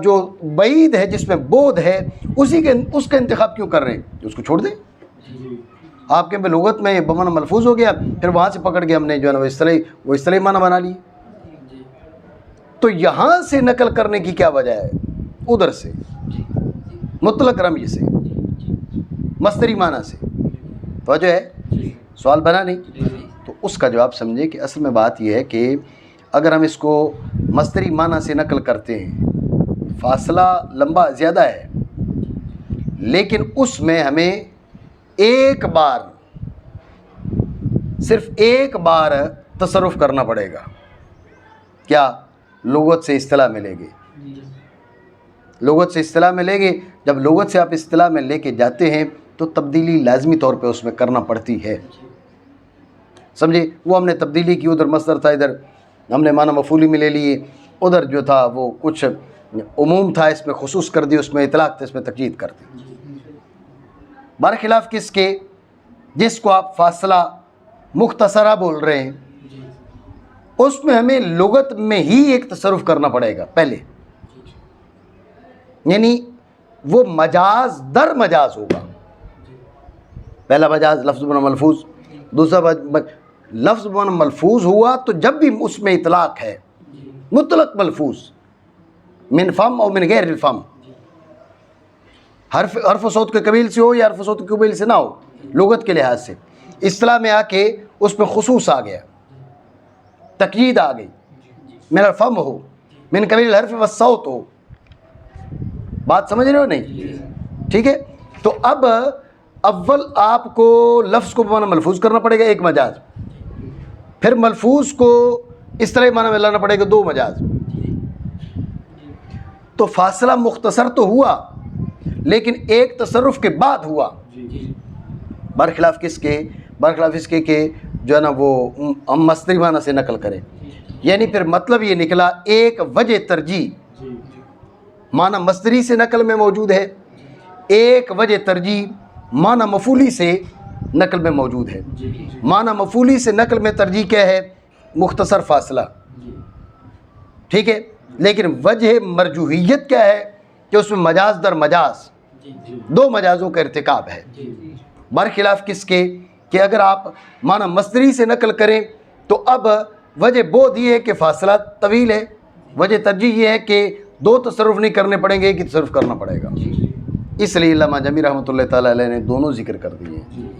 جو بعید ہے جس میں بود ہے اس کا انتخاب کیوں کر رہے ہیں؟ اس کو چھوڑ دیں۔ آپ کے لغت میں بمعنی ملفوظ ہو گیا، پھر وہاں سے پکڑ کے ہم نے جو ہے نا وہ اصطلاحی معنی بنا لی، تو یہاں سے نقل کرنے کی کیا وجہ ہے؟ ادھر سے مطلق رمی سے، مصدری معنی سے۔ توجہ ہے؟ سوال بنا نہیں؟ تو اس کا جواب سمجھے کہ اصل میں بات یہ ہے کہ اگر ہم اس کو مصدری معنی سے نقل کرتے ہیں، فاصلہ لمبا زیادہ ہے، لیکن اس میں ہمیں ایک بار، صرف ایک بار تصرف کرنا پڑے گا۔ کیا؟ لغت سے اصطلاح میں لے گے، لغت سے اصطلاح میں لے گے۔ جب لغت سے آپ اصطلاح میں لے کے جاتے ہیں تو تبدیلی لازمی طور پہ اس میں کرنا پڑتی ہے، سمجھے؟ وہ ہم نے تبدیلی کی، ادھر مصدر تھا، ادھر ہم نے معنی مفعولی میں لے لیے، ادھر جو تھا وہ کچھ عموم تھا اس میں خصوص کر دی، اس میں اطلاق تھا اس میں تقیید کر دی۔ برخلاف کس کے؟ جس کو آپ فاصلہ مختصرہ بول رہے ہیں، اس میں ہمیں لغت میں ہی ایک تصرف کرنا پڑے گا پہلے، یعنی وہ مجاز در مجاز ہوگا۔ پہلا مجاز لفظ بمعنی ملفوظ، دوسرا لفظ بمعنی ملفوظ ہوا تو جب بھی اس میں اطلاق ہے، مطلق ملفوظ من فم اور من غیر الفم، حرف و صوت کے قبیل سے ہو یا حرف و صوت کے قبیل سے نہ ہو، لغت کے لحاظ سے اصطلاح میں آ کے اس میں خصوص آ گیا، تقیید آ گئی، من الفم ہو، من قبیل الحرف والصوت ہو۔ بات سمجھ رہے ہو نہیں؟ ٹھیک ہے؟ تو اب اول آپ کو لفظ کو بمعنی ملفوظ کرنا پڑے گا ایک مجاز، پھر ملفوظ کو اصطلاحی معنی میں لانا پڑے گا دو مجاز۔ تو فاصلہ مختصر تو ہوا، لیکن ایک تصرف کے بعد ہوا، برخلاف کس کے؟ برخلاف اس کے کہ جو ہے نا وہ ہم مصدری معنی سے نقل کریں، یعنی پھر مطلب یہ نکلا ایک وجہ ترجیح معنی مصدری سے نقل میں موجود ہے، ایک وجہ ترجیح معنی مفعولی سے نقل میں موجود ہے۔ معنی مفعولی سے نقل میں ترجیح کیا ہے؟ مختصر فاصلہ، ٹھیک ہے؟ لیکن وجہ مرجوحیت کیا ہے کہ اس میں مجاز در مجاز دو مجازوں کا ارتکاب ہے، برخلاف کس کے؟ کہ اگر آپ معنی مصدری سے نقل کریں تو اب وجہ بود یہ ہے کہ فاصلہ طویل ہے، وجہ ترجیح یہ ہے کہ دو تصرف نہیں کرنے پڑیں گے، ایک ہی تصرف کرنا پڑے گا۔ اس لیے علامہ جامی رحمۃ اللہ تعالیٰ علیہ نے دونوں ذکر کر دیے ہیں،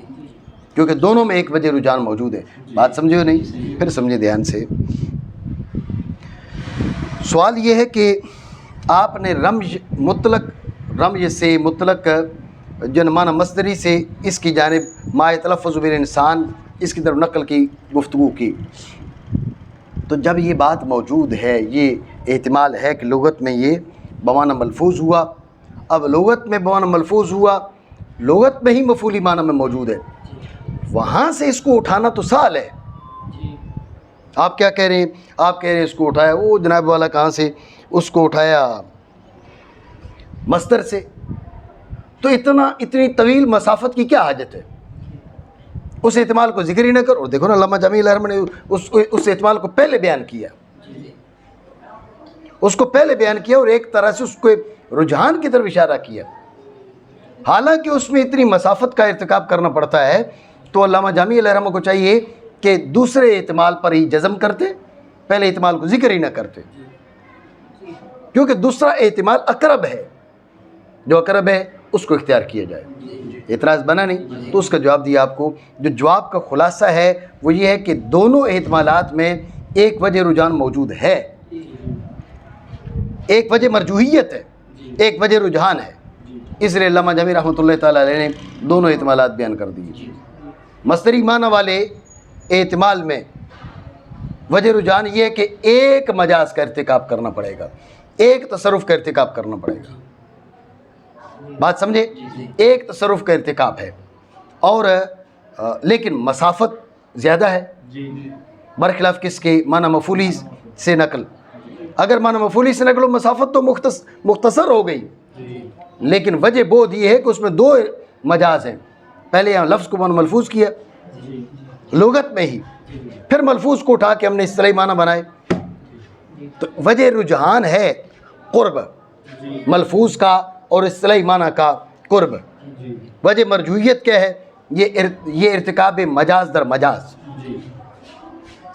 کیونکہ دونوں میں ایک وجہ رجحان موجود ہے۔ بات سمجھے ہو نہیں؟ پھر سمجھے دھیان سے۔ سوال یہ ہے کہ آپ نے رمج سے مطلق جو معنی مصدری سے اس کی جانب ما یتلفظ به الانسان اس کی طرف نقل کی، گفتگو کی، تو جب یہ بات موجود ہے، یہ احتمال ہے کہ لغت میں یہ بمعنی ملفوظ ہوا، اب لغت میں بمعنی ملفوظ ہوا، لغت میں ہی مفعولی معنی میں موجود ہے، وہاں سے اس کو اٹھانا تو سہل ہے۔ آپ کیا کہہ رہے ہیں؟ آپ کہہ رہے ہیں اس کو اٹھایا، وہ جناب والا کہاں سے؟ اس کو اٹھایا مصدر سے، تو اتنی طویل مسافت کی کیا حاجت ہے؟ اس احتمال کو ذکر ہی نہ کرو۔ دیکھو نا علامہ جامی رحمہ نے اس احتمال کو پہلے بیان کیا، اس کو پہلے بیان کیا اور ایک طرح سے اس کو رجحان کی طرف اشارہ کیا، حالانکہ اس میں اتنی مسافت کا ارتکاب کرنا پڑتا ہے، تو علامہ جامی علیہ رحمہ کو چاہیے کہ دوسرے احتمال پر ہی جزم کرتے، پہلے احتمال کو ذکر ہی نہ کرتے، کیونکہ دوسرا احتمال اقرب ہے، جو اقرب ہے اس کو اختیار کیا جائے۔ اعتراض بنا نہیں، تو اس کا جواب دیا آپ کو۔ جو جواب کا خلاصہ ہے وہ یہ ہے کہ دونوں احتمالات میں ایک وجہ رجحان موجود ہے، ایک وجہ مرجوحیت ہے، ایک وجہ رجحان ہے، اس لیے علامہ جامی رحمۃ اللہ تعالیٰ علیہ نے دونوں احتمالات بیان کر دیے۔ مصدری معنی والے احتمال میں وجہ رجحان یہ ہے کہ ایک مجاز کا ارتکاب کرنا پڑے گا، ایک تصرف کا ارتکاب کرنا پڑے گا، بات سمجھے؟ ایک تصرف کا ارتکاب ہے، اور لیکن مسافت زیادہ ہے، برخلاف کس کے؟ معنی مفعولی سے نقل۔ اگر معنی مفعولی سے نقل و مسافت تو مختصر ہو گئی، لیکن وجہ بود یہ ہے کہ اس میں دو مجاز ہیں، پہلے یہاں لفظ کو معنی ملفوظ کیا لغت میں ہی، پھر ملفوظ کو اٹھا کے ہم نے اصطلاحی معنی بنائے، تو وجہ رجحان ہے قرب ملفوظ کا اور اصطلاحی معنی کا قرب۔ وجہ مرجوحیت کیا ہے؟ یہ ارتکاب مجاز در مجاز،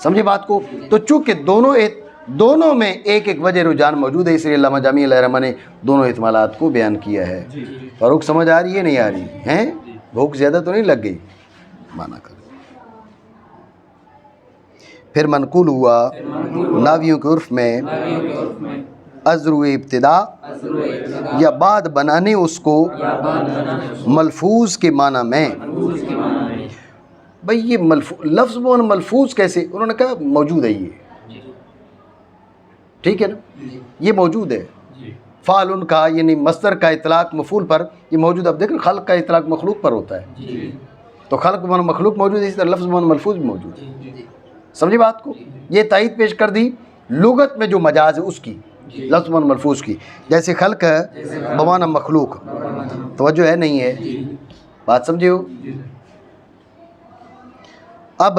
سمجھے بات کو؟ تو چونکہ دونوں میں ایک ایک وجہ رجحان موجود ہے، اس لیے علامہ جامی علیہ رحمہ نے دونوں احتمالات کو بیان کیا ہے۔ فاروق سمجھ آ رہی ہے نہیں آ رہی ہیں؟ بھوک زیادہ تو نہیں لگ گئی؟ مانا کر۔ پھر منقول ہوا ناویوں کے عرف میں ازر ابتدا یا بعد بنانے اس کو ملفوظ کے معنی میں۔ بھئی یہ لفظ ملفوظ کیسے؟ انہوں نے کہا موجود ہے، یہ ٹھیک ہے نا، یہ موجود ہے۔ فعل ان کا یعنی مصدر کا اطلاق مفعول پر یہ موجود۔ اب دیکھیں خلق کا اطلاق مخلوق پر ہوتا ہے، تو خلق بمعنی مخلوق موجود ہے، اسی طرح لفظ بمعنی ملفوظ بھی موجود ہے، سمجھے بات کو؟ یہ تائید پیش کر دی لغت میں جو مجاز ہے اس کی، لفظ بمعنی ملفوظ کی، جیسے خلق بمعنی مخلوق، توجہ ہے نہیں ہے؟ بات سمجھے ہو؟ اب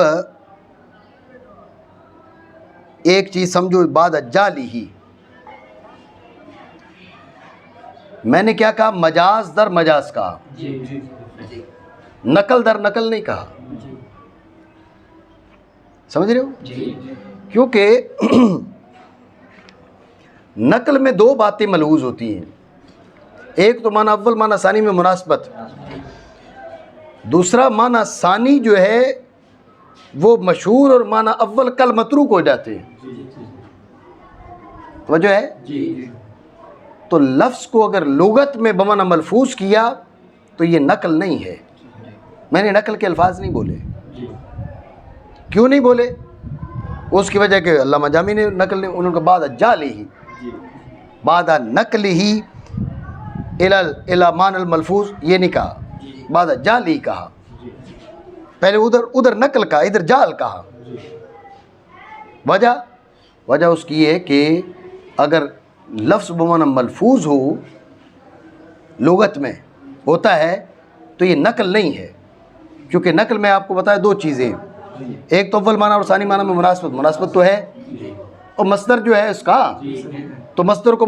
ایک چیز سمجھو، بعد جالی ہی میں نے کیا کہا؟ مجاز در مجاز کہا، نقل در نقل نہیں کہا، سمجھ رہے ہو؟ کیونکہ نقل میں دو باتیں ملحوظ ہوتی ہیں، ایک تو معنی اول معنی ثانی میں مناسبت، دوسرا معنی ثانی جو ہے وہ مشہور اور معنی اول کل متروک ہو جاتے ہیں، توجہ ہے؟ تو لفظ کو اگر لغت میں بمعنی ملفوظ کیا تو یہ نقل نہیں ہے۔ میں نے نقل کے الفاظ نہیں بولے، کیوں نہیں بولے؟ اس کی وجہ کہ علامہ جامی نے نقل نے انہوں نے کہا بعد جالی ہی، بعد نقل ہی الی معنی الملفوظ، یہ نہیں کہا، بعد جالی کہا، پہلے ادھر نقل کہا، ادھر جال کہا۔ وجہ اس کی ہے کہ اگر لفظ بمعنی ملفوظ ہو لغت میں ہوتا ہے تو یہ نقل نہیں ہے، کیونکہ نقل میں آپ کو بتایا دو چیزیں، ایک تو اول معنی اور ثانی معنی میں مناسبت تو ہے، اور مصدر جو ہے اس کا، تو مصدر کے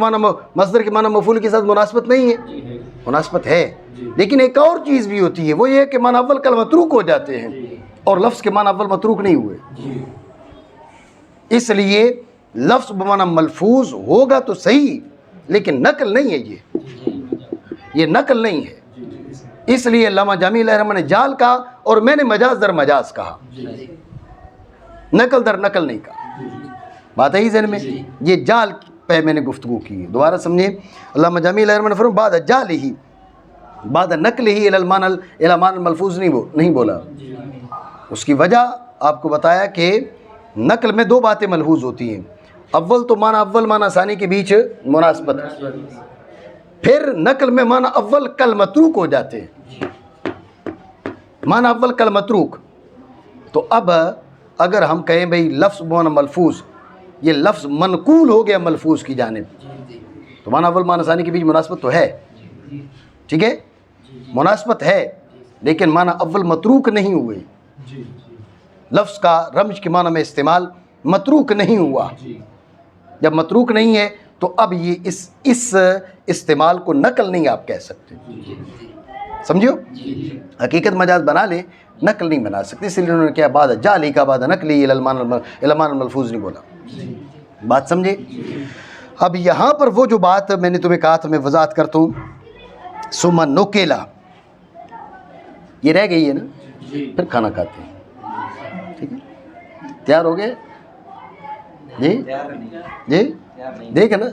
معنی مفعول کے ساتھ مناسبت نہیں ہے، مناسبت ہے، لیکن ایک اور چیز بھی ہوتی ہے، وہ یہ کہ معنی اول کل متروک ہو جاتے ہیں اور لفظ کے معنی اول متروک نہیں ہوئے، اس لیے لفظ بمعنی ملفوظ ہوگا تو صحیح، لیکن نقل نہیں ہے، یہ نقل نہیں ہے، اس لیے علامہ جامی علیہ رحمہ نے جال کہا اور میں نے مجاز در مجاز کہا، نقل در نقل نہیں کہا۔ بات ہے ذہن میں؟ یہ جال پہ میں نے گفتگو کی ہے، دوبارہ سمجھیں۔ علامہ جامی علیہ رحمہ نے فرمایا بعد جال ہی، بعد نقل ہی الی معنی الملفوظ نہیں بولا۔ اس کی وجہ آپ کو بتایا کہ نقل میں دو باتیں ملحوظ ہوتی ہیں، اول تو معنی اول معنی ثانی کے بیچ مناسبت، پھر نقل میں معنی اول کل متروک ہو جاتے ہیں، معنی اول کل متروک۔ تو اب اگر ہم کہیں بھئی لفظ بمعنی ملفوظ، یہ لفظ منقول ہو گیا ملفوظ کی جانب، تو معنی اول معنی ثانی کے بیچ مناسبت تو ہے، ٹھیک ہے، مناسبت ہے، لیکن معنی اول متروک نہیں ہوئے، لفظ کا رمج کے معنی میں استعمال متروک نہیں ہوا۔ جب متروک نہیں ہے تو اب یہ اس استعمال کو نقل نہیں آپ کہہ سکتے، سمجھو، حقیقت مجاز بنا لے، نقل نہیں بنا سکتے، اس لیے انہوں نے کیا بعد جعلی کا بعد نقلی المان الملفوظ نہیں بولا، بات سمجھے؟ اب یہاں پر وہ جو بات میں نے تمہیں کہا تھا میں وضاحت کرتا ہوں، ثم نقلا، یہ رہ گئی ہے نا، پھر کھانا کھاتے ہیں، ٹھیک ہے، تیار ہو گئے؟ جی جی دیکھیں نا،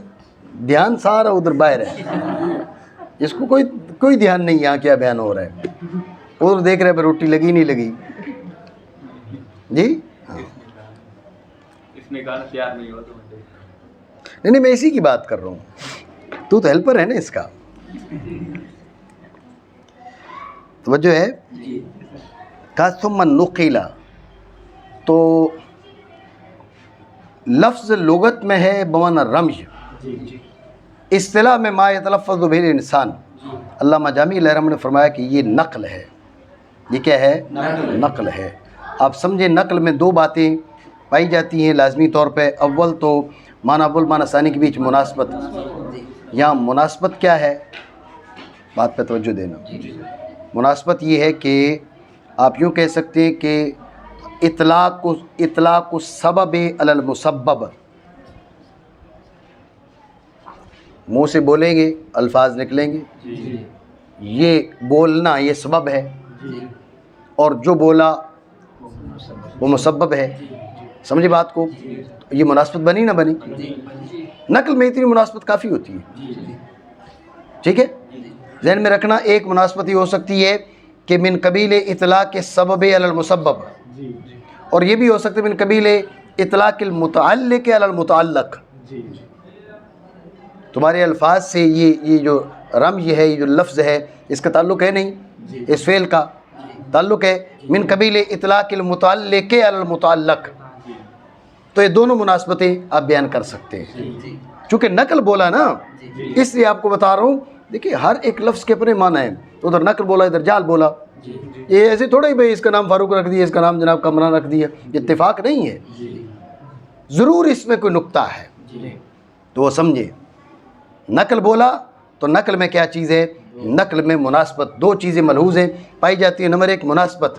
دھیان سارا ادھر باہر ہے، اس کو کوئی دھیان نہیں یہاں کیا بیان ہو رہا ہے، ادھر دیکھ رہے پہ روٹی لگی نہیں لگی، جی اس نے کہا تیار نہیں ہو تو نہیں میں اسی کی بات کر رہا ہوں، تو ہیلپر ہے نا اس کا، توجہ ہے؟ کہا ثم نقلا، تو لفظ لغت میں ہے بمعنی رمز، اصطلاح میں ما یتلفظ به الانسان، علامہ جامی علیہ الرحمہ نے فرمایا کہ یہ نقل ہے، یہ کیا ہے؟ نقل ہے۔ آپ سمجھیں نقل میں دو باتیں پائی جاتی ہیں لازمی طور پہ، اول تو معنی اول معنی ثانی کے بیچ مناسبت، یہاں مناسبت کیا ہے؟ بات پہ توجہ دینا، مناسبت یہ ہے کہ آپ یوں کہہ سکتے ہیں کہ اطلاق السبب علی المسبب، منہ سے بولیں گے الفاظ نکلیں گے، یہ بولنا یہ سبب ہے، اور جو بولا وہ مسبب ہے، سمجھے بات کو؟ یہ مناسبت بنی نہ بنی؟ نقل میں اتنی مناسبت کافی ہوتی ہے، ٹھیک ہے، ذہن میں رکھنا، ایک مناسبت یہ ہو سکتی ہے کہ من قبیل اطلاق السبب علی المسبب، اور یہ بھی ہو سکتا ہے من قبیل اطلاق المتعلق علی المتعلق، تمہارے الفاظ سے یہ جو رمز ہے، یہ جو لفظ ہے، اس کا تعلق ہے نہیں، اس فعل کا تعلق ہے من قبیل اطلاق المتعلق علی المتعلق، تو یہ دونوں مناسبتیں آپ بیان کر سکتے ہیں، چونکہ نقل بولا نا، اس لیے آپ کو بتا رہا ہوں، دیکھیں ہر ایک لفظ کے اپنے معنی ہیں، ادھر نقل بولا ادھر جال بولا، یہ ایسے تھوڑا ہی بھائی اس کا نام فاروق رکھ دیا، اس کا نام جناب کمران رکھ دیا، اتفاق نہیں ہے، ضرور اس میں کوئی نقطہ ہے، تو وہ سمجھے، نقل بولا تو نقل میں کیا چیز ہے؟ نقل میں مناسبت، دو چیزیں ملحوظ ہیں پائی جاتی ہیں، نمبر ایک مناسبت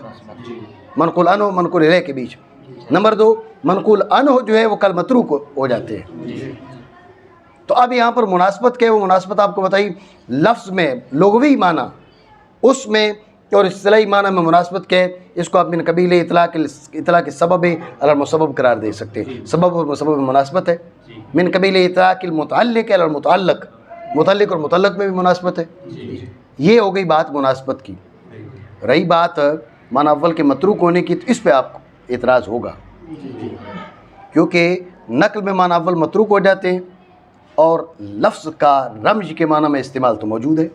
منقول عنہ منقول الیہ کے بیچ، نمبر دو منقول عنہ جو ہے وہ کل متروک ہو جاتے ہیں، تو اب یہاں پر مناسبت کیا ہے؟ وہ مناسبت آپ کو بتائی لفظ میں لغوی معنی اس میں، اور اصطلاحی معنی میں مناسبت کیا ہے؟ اس کو آپ من قبیل اطلاق سبب علی المسبب قرار دے سکتے ہیں، سبب اور مسبب میں مناسبت ہے، من قبیل اطلاق المتعلق علی المتعلق، متعلق اور متعلق میں بھی مناسبت ہے، یہ ہو گئی بات مناسبت کی۔ رہی بات معنی اول کے متروک ہونے کی، تو اس پہ آپ کو اعتراض ہوگا، کیونکہ نقل میں معنی اول متروک ہو جاتے ہیں، اور لفظ کا رمز کے معنی میں استعمال تو موجود ہے،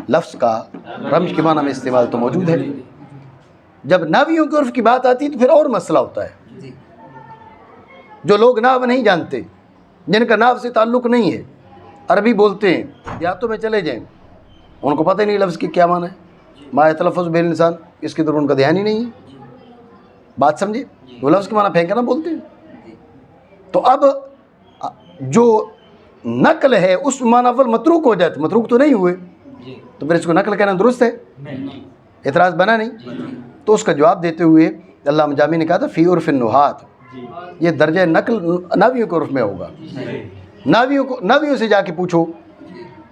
لفظ کا رمز کے معنی میں استعمال تو موجود ہے، جب نحویوں کے عرف کی بات آتی ہے تو پھر اور مسئلہ ہوتا ہے، جو لوگ نحو نہیں جانتے، جن کا نحو سے تعلق نہیں ہے، عربی بولتے ہیں، دیہاتوں میں چلے جائیں، ان کو پتہ ہی نہیں لفظ کی کیا معنی ہے، ما یتلفظ به الانسان، اس کی طرف ان کا دھیان ہی نہیں ہے، بات سمجھے؟ وہ لفظ کے معنی پھینکنا بولتے ہیں، تو اب جو نقل ہے اس معنی اول متروک ہو جاتے، متروک تو نہیں ہوئے، تو پھر اس کو نقل کہنا درست ہے؟ اعتراض بنا نہیں؟ تو اس کا جواب دیتے ہوئے علامہ جامی نے کہا تھا فی عرف النحات، یہ درجہ نقل نحویوں کے عرف میں ہوگا، نحویوں سے جا کے پوچھو،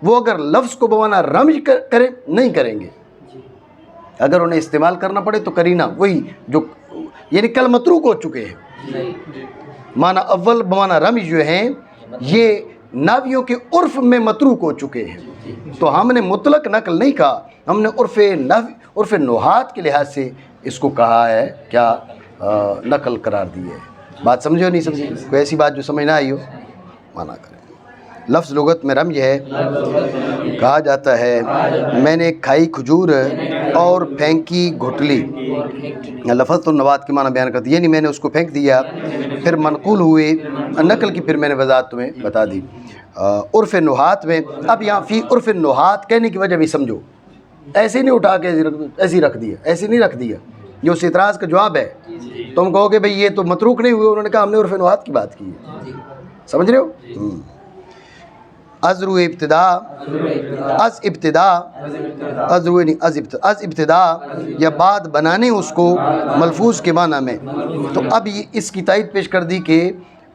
وہ اگر لفظ کو بمعنی رمز کریں نہیں کریں گے، اگر انہیں استعمال کرنا پڑے تو کرینہ وہی جو یعنی کل متروک ہو چکے ہیں، معنی اول بمعنی رمز جو ہیں یہ نحویوں کے عرف میں متروک ہو چکے ہیں، تو ہم نے مطلق نقل نہیں کہا، ہم نے عرف نحات کے لحاظ سے اس کو کہا ہے کیا نقل قرار دی ہے، بات سمجھو نہیں سمجھے؟ کوئی ایسی بات جو سمجھ نہ آئی ہو مانا کریں۔ لفظ لغت میں رمز ہے، کہا جاتا ہے میں نے کھائی کھجور اور پھینکی گھٹلی، لفظ النبات کے معنی بیان کرتی، یعنی میں نے اس کو پھینک دیا، پھر منقول ہوئے، نقل کی پھر میں نے وضاحت تمہیں بتا دی عرف نحات میں۔ اب یہاں فی عرف نحات کہنے کی وجہ بھی سمجھو، ایسے نہیں اٹھا کے ایسے رکھ دیا، ایسے نہیں رکھ دیا، یہ اس اعتراض کا جواب ہے۔ تم کہو گے بھئی یہ تو متروک نہیں ہوئے، انہوں نے کہا ہم نے عرف نحات کی بات کی ہے، سمجھ رہے ہو؟ ازرو ابتدا، از ابتدا، ازرو نہیں از ابتدا یا بعد بنانے اس کو ملفوظ کے معنی میں. تو اب یہ اس کی تائید پیش کر دی کہ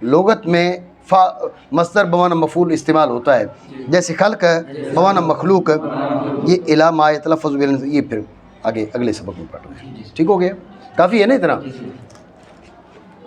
لغت میں مصدر بمعنی مفعول استعمال ہوتا ہے، جیسے خلق بمعنی مخلوق، یہ الا ما یتلفظ، یہ پھر آگے اگلے سبق میں پڑھ رہے ہیں. ٹھیک ہو گیا؟ کافی ہے نا اتنا؟